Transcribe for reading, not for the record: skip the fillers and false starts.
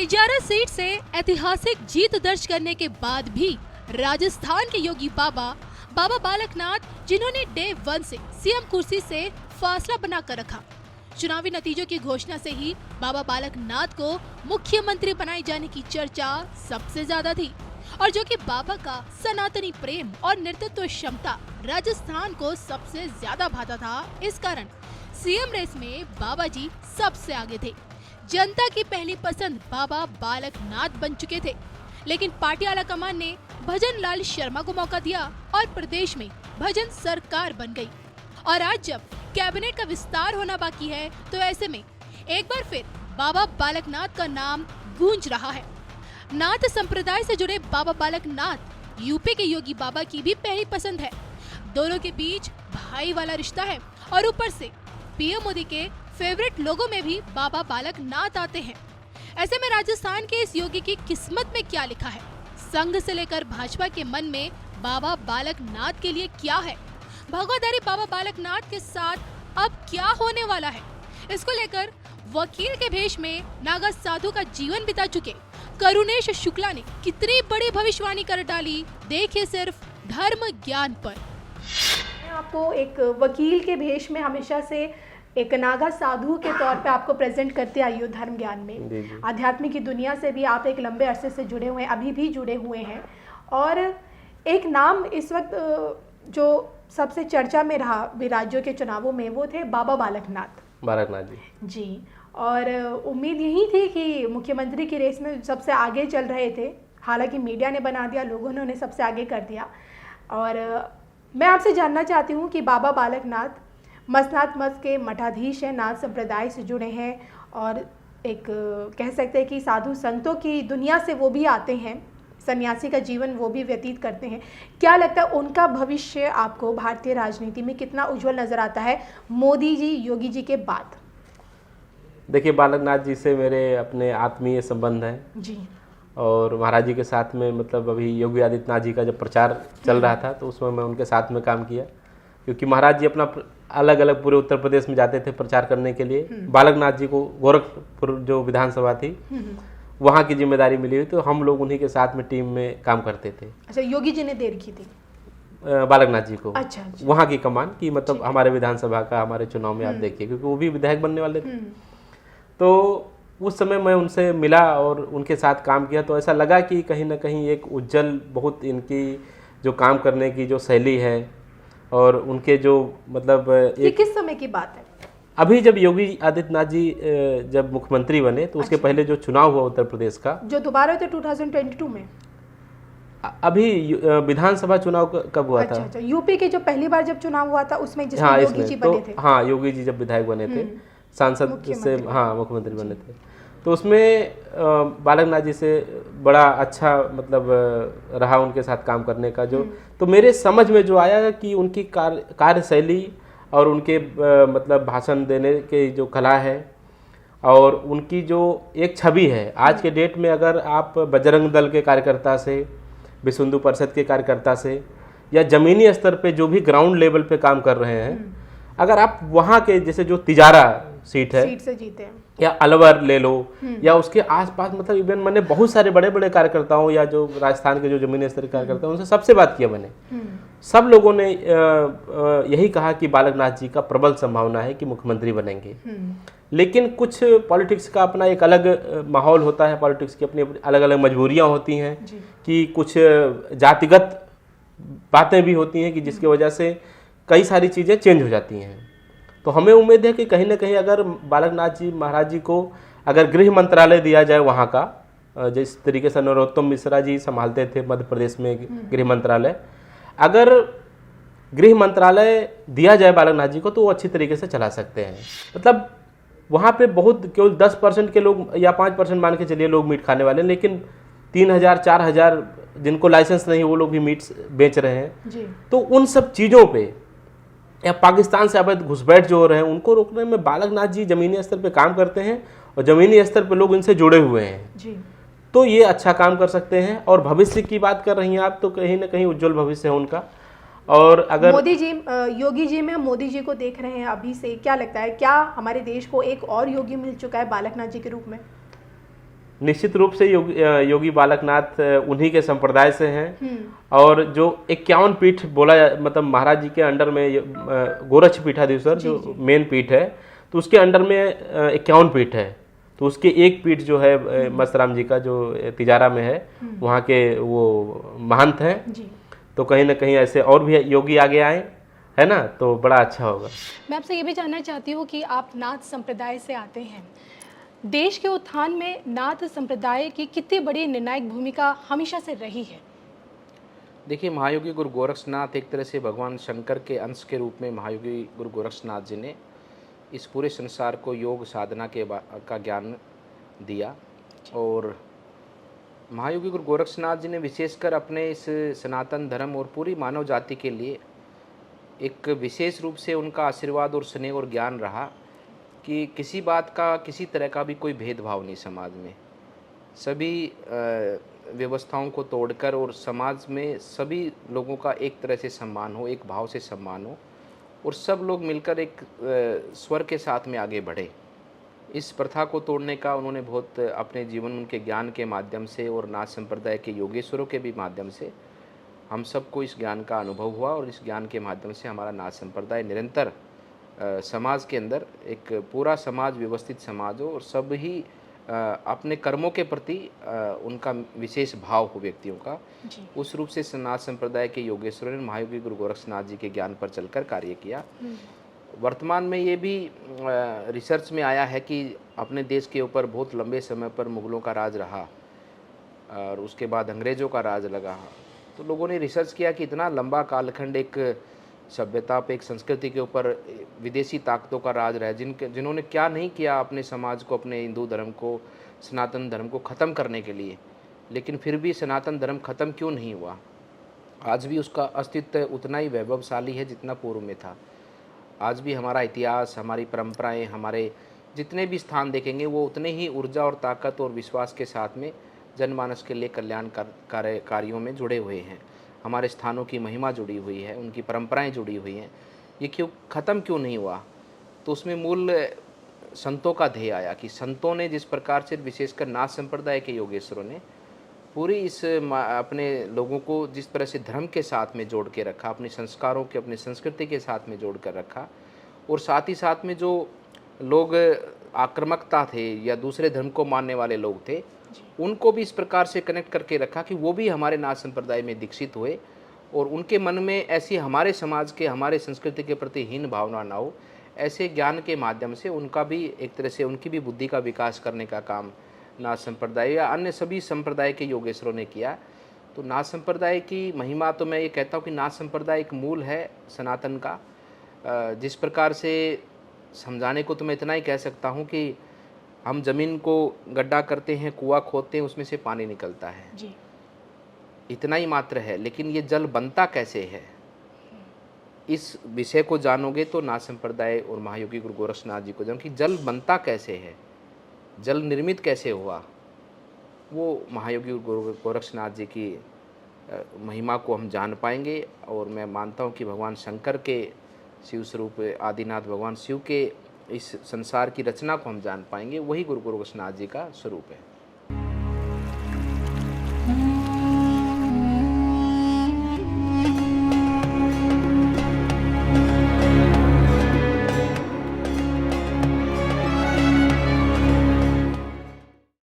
इजारा seat से ऐतिहासिक जीत दर्ज करने के बाद भी राजस्थान के योगी बाबा बालकनाथ, जिन्होंने डे 1 से सीएम कुर्सी से फासला बनाकर रखा, चुनावी नतीजों की घोषणा से ही बाबा बालकनाथ को मुख्यमंत्री बनाए जाने की चर्चा सबसे ज्यादा थी। और जो कि बाबा का सनातनी प्रेम और नेतृत्व क्षमता राजस्थान को सबसे ज्यादा भाता था, इस कारण सीएम रेस में बाबा जी सबसे आगे थे। जनता की पहली पसंद बाबा बालकनाथ बन चुके थे, लेकिन पार्टी आलाकमान ने भजन लाल शर्मा को मौका दिया और प्रदेश में भजन सरकार बन गई। और आज जब कैबिनेट का विस्तार होना बाकी है, तो ऐसे में एक बार फिर बाबा बालकनाथ का नाम गूंज रहा है। नाथ संप्रदाय से जुड़े बाबा बालकनाथ यूपी के योगी बाबा की भी पहली पसंद है। दोनों के बीच भाई वाला रिश्ता है और ऊपर से पीएम मोदी के फेवरेट लोगों में भी बाबा बालकनाथ आते हैं। ऐसे में राजस्थान के इस योगी की किस्मत में क्या लिखा है, संघ से लेकर भाजपा के मन में बाबा बालकनाथ के लिए क्या है, भगवाधारी बाबा बालकनाथ के साथ अब क्या होने वाला है, इसको लेकर वकील के भेष में नागा साधु का जीवन बिता चुके करुणेश शुक्ला ने कितनी बड़ी भविष्यवाणी कर डाली, देखिए सिर्फ धर्म ज्ञान पर। आपको एक वकील के भेष में हमेशा से एक नागा साधु के तौर पे आपको प्रेजेंट करते आई हो धर्म ज्ञान में। आध्यात्मिक की दुनिया से भी आप एक लंबे अरसे से जुड़े हुए हैं, अभी भी जुड़े हुए हैं। और एक नाम इस वक्त जो सबसे चर्चा में रहा राज्यों के चुनावों में, वो थे बाबा बालकनाथ जी। और उम्मीद यही थी कि मुख्यमंत्री की रेस में सबसे आगे चल रहे थे, हालांकि मीडिया ने बना दिया, लोगों ने उन्हें सबसे आगे कर दिया। और मैं आपसे जानना चाहती हूँ कि बाबा बालकनाथ मसनात मठ के मठाधीश हैं, नाथ संप्रदाय से जुड़े हैं और एक कह सकते हैं कि साधु संतों की दुनिया से वो भी आते हैं, सन्यासी का जीवन वो भी व्यतीत करते हैं। क्या लगता है उनका भविष्य आपको भारतीय राजनीति में कितना उज्जवल नजर आता है मोदी जी, योगी जी के बाद? देखिए, बालकनाथ जी से मेरे अपने आत्मीय संबंध हैं जी। और महाराज जी के साथ में, मतलब अभी योगी आदित्यनाथ जी का जब प्रचार चल रहा था तो उसमें मैं उनके साथ में काम किया, क्योंकि महाराज जी अपना अलग अलग पूरे उत्तर प्रदेश में जाते थे प्रचार करने के लिए। बालकनाथ जी को गोरखपुर जो विधानसभा थी वहाँ की जिम्मेदारी मिली हुई, तो हम लोग उन्हीं के साथ में टीम में काम करते थे। अच्छा, योगी जी ने दे रखी थी बालकनाथ जी को। अच्छा। वहाँ की कमान की, मतलब हमारे विधानसभा का, हमारे चुनाव में आप देखिए, क्योंकि वो भी विधायक बनने वाले थे। तो उस समय मैं उनसे मिला और उनके साथ काम किया, तो ऐसा लगा कि कहीं ना कहीं एक उज्जवल, बहुत इनकी जो काम करने की जो शैली है और उनके जो मतलब ये किस समय की बात है? अभी जब योगी आदित्यनाथ जी जब मुख्यमंत्री बने तो उसके पहले जो चुनाव हुआ उत्तर प्रदेश का, जो दोबारा हुआ था 2022 में। अभी विधानसभा चुनाव कब हुआ था? अच्छा, यूपी के जो पहली बार जब चुनाव हुआ था उसमें जिसमें योगी जी बने थे। हाँ, योगी जी जब विधायक बने थे, सांसद से मुख्यमंत्री बने थे, तो उसमें बालकनाथ जी से बड़ा अच्छा मतलब रहा उनके साथ काम करने का। जो तो मेरे समझ में जो आया कि उनकी कार्यशैली और उनके मतलब भाषण देने के जो कला है और उनकी जो एक छवि है, आज के डेट में अगर आप बजरंग दल के कार्यकर्ता से, विश्व हिंदू परिषद के कार्यकर्ता से, या जमीनी स्तर पे जो भी ग्राउंड लेवल पे काम कर रहे हैं, अगर आप वहाँ के जैसे जो तिजारा सीट से जीते हैं, या अलवर ले लो, या उसके आसपास, मतलब इवन मैंने बहुत सारे बड़े बड़े कार्यकर्ताओं या जो राजस्थान के जो जमीनी स्तर के कार्यकर्ता उनसे सबसे बात किया मैंने। सब लोगों ने यही कहा कि बालकनाथ जी का प्रबल संभावना है कि मुख्यमंत्री बनेंगे। लेकिन कुछ पॉलिटिक्स का अपना एक अलग माहौल होता है, पॉलिटिक्स की अपनी अलग अलग मजबूरियां होती हैं कि कुछ जातिगत बातें भी होती हैं कि जिसकी वजह से कई सारी चीज़ें चेंज हो जाती हैं। तो हमें उम्मीद है कि कहीं ना कहीं अगर बालकनाथ जी महाराज जी को अगर गृह मंत्रालय दिया जाए वहाँ का, जिस तरीके से नरोत्तम मिश्रा जी संभालते थे मध्य प्रदेश में गृह मंत्रालय, अगर गृह मंत्रालय दिया जाए बालकनाथ जी को तो वो अच्छी तरीके से चला सकते हैं। मतलब वहाँ पे बहुत केवल 10% के लोग या 5% मान के चलिए लोग मीट खाने वाले, लेकिन 3000 4000 जिनको लाइसेंस नहीं वो लोग भी मीट बेच रहे हैं जी। तो उन सब चीज़ों पे, या पाकिस्तान से अवैध घुसपैठ जो हो रहे हैं उनको रोकने में बालकनाथ जी जमीनी स्तर पे काम करते हैं और जमीनी स्तर पे लोग इनसे जुड़े हुए हैं जी। तो ये अच्छा काम कर सकते हैं। और भविष्य की बात कर रही हैं आप, तो कहीं ना कहीं उज्जवल भविष्य है उनका। और अगर मोदी जी, योगी जी में मोदी जी को देख रहे हैं अभी से, क्या लगता है क्या हमारे देश को एक और योगी मिल चुका है बालकनाथ जी के रूप में? निश्चित रूप से योगी बालकनाथ उन्हीं के संप्रदाय से हैं। और जो 51 पीठ मतलब महाराज जी के अंडर में गोरक्ष पीठाधीश्वर जो मेन पीठ है, तो उसके अंडर में 51 पीठ है। तो उसके एक पीठ जो है मस्तराम जी का जो तिजारा में है, वहाँ के वो महंत हैं। तो कहीं ना कहीं ऐसे और भी योगी आगे आए, है ना, तो बड़ा अच्छा होगा। मैं आपसे ये भी जानना चाहती हूँ कि आप नाथ संप्रदाय से आते हैं, देश के उत्थान में नाथ संप्रदाय की कितनी बड़ी निर्णायक भूमिका हमेशा से रही है? देखिए, महायोगी गुरु गोरक्षनाथ एक तरह से भगवान शंकर के अंश के रूप में महायोगी गुरु गोरक्षनाथ जी ने इस पूरे संसार को योग साधना का ज्ञान दिया। और महायोगी गुरु गोरक्षनाथ जी ने विशेषकर अपने इस सनातन धर्म और पूरी मानव जाति के लिए एक विशेष रूप से उनका आशीर्वाद और स्नेह और ज्ञान रहा कि किसी बात का, किसी तरह का भी कोई भेदभाव नहीं समाज में। सभी व्यवस्थाओं को तोड़कर और समाज में सभी लोगों का एक तरह से सम्मान हो, एक भाव से सम्मान हो, और सब लोग मिलकर एक स्वर के साथ में आगे बढ़े। इस प्रथा को तोड़ने का उन्होंने बहुत अपने जीवन में उनके ज्ञान के माध्यम से और नाथ संप्रदाय के योगेश्वरों के भी माध्यम से हम सबको इस ज्ञान का अनुभव हुआ। और इस ज्ञान के माध्यम से हमारा नाथ संप्रदाय निरंतर समाज के अंदर एक पूरा समाज व्यवस्थित समाज हो और सब ही अपने कर्मों के प्रति उनका विशेष भाव हो व्यक्तियों का। उस रूप से नाथ संप्रदाय के योगेश्वरों ने महायोगी गुरु गोरक्षनाथ जी के ज्ञान पर चलकर कार्य किया। वर्तमान में ये भी रिसर्च में आया है कि अपने देश के ऊपर बहुत लंबे समय पर मुगलों का राज रहा और उसके बाद अंग्रेज़ों का राज लगा। तो लोगों ने रिसर्च किया कि इतना लंबा कालखंड एक सभ्यता पे, एक संस्कृति के ऊपर विदेशी ताकतों का राज रहा है, जिन्होंने क्या नहीं किया अपने समाज को, अपने हिंदू धर्म को, सनातन धर्म को ख़त्म करने के लिए, लेकिन फिर भी सनातन धर्म ख़त्म क्यों नहीं हुआ। आज भी उसका अस्तित्व उतना ही वैभवशाली है जितना पूर्व में था। आज भी हमारा इतिहास, हमारी परंपराएं, हमारे जितने भी स्थान देखेंगे वो उतने ही ऊर्जा और ताकत और विश्वास के साथ में जनमानस के लिए कल्याण कार्यों में जुड़े हुए हैं। हमारे स्थानों की महिमा जुड़ी हुई है, उनकी परंपराएं जुड़ी हुई हैं। ये क्यों ख़त्म क्यों नहीं हुआ? तो उसमें मूल संतों का ध्येय आया कि संतों ने जिस प्रकार से, विशेषकर नाथ संप्रदाय के योगेश्वरों ने पूरी इस अपने लोगों को जिस तरह से धर्म के साथ में जोड़ के रखा, अपने संस्कारों के, अपनी संस्कृति के साथ में जोड़ कर रखा, और साथ ही साथ में जो लोग आक्रामकता थे या दूसरे धर्म को मानने वाले लोग थे, उनको भी इस प्रकार से कनेक्ट करके रखा कि वो भी हमारे नाथ संप्रदाय में दीक्षित हुए और उनके मन में ऐसी हमारे समाज के, हमारे संस्कृति के प्रति हीन भावना ना हो। ऐसे ज्ञान के माध्यम से उनका भी एक तरह से, उनकी भी बुद्धि का विकास करने का काम नाथ संप्रदाय या अन्य सभी संप्रदाय के योगेश्वरों ने किया। तो नाथ संप्रदाय की महिमा, तो मैं ये कहता हूँ कि नाथ संप्रदाय एक मूल है सनातन का। जिस प्रकार से समझाने को तो मैं इतना ही कह सकता हूँ कि हम ज़मीन को गड्ढा करते हैं, कुआं खोदते हैं, उसमें से पानी निकलता है जी, इतना ही मात्र है। लेकिन ये जल बनता कैसे है, इस विषय को जानोगे तो नाथ संप्रदाय और महायोगी गुरु गोरक्षनाथ जी को जानो कि जल बनता कैसे है, जल निर्मित कैसे हुआ, वो महायोगी गुरु गोरक्षनाथ जी की महिमा को हम जान पाएंगे। और मैं मानता हूँ कि भगवान शंकर के शिव स्वरूप आदिनाथ भगवान शिव के इस संसार की रचना को हम जान पाएंगे, वही गुरु गोरक्षनाथ जी का स्वरूप है।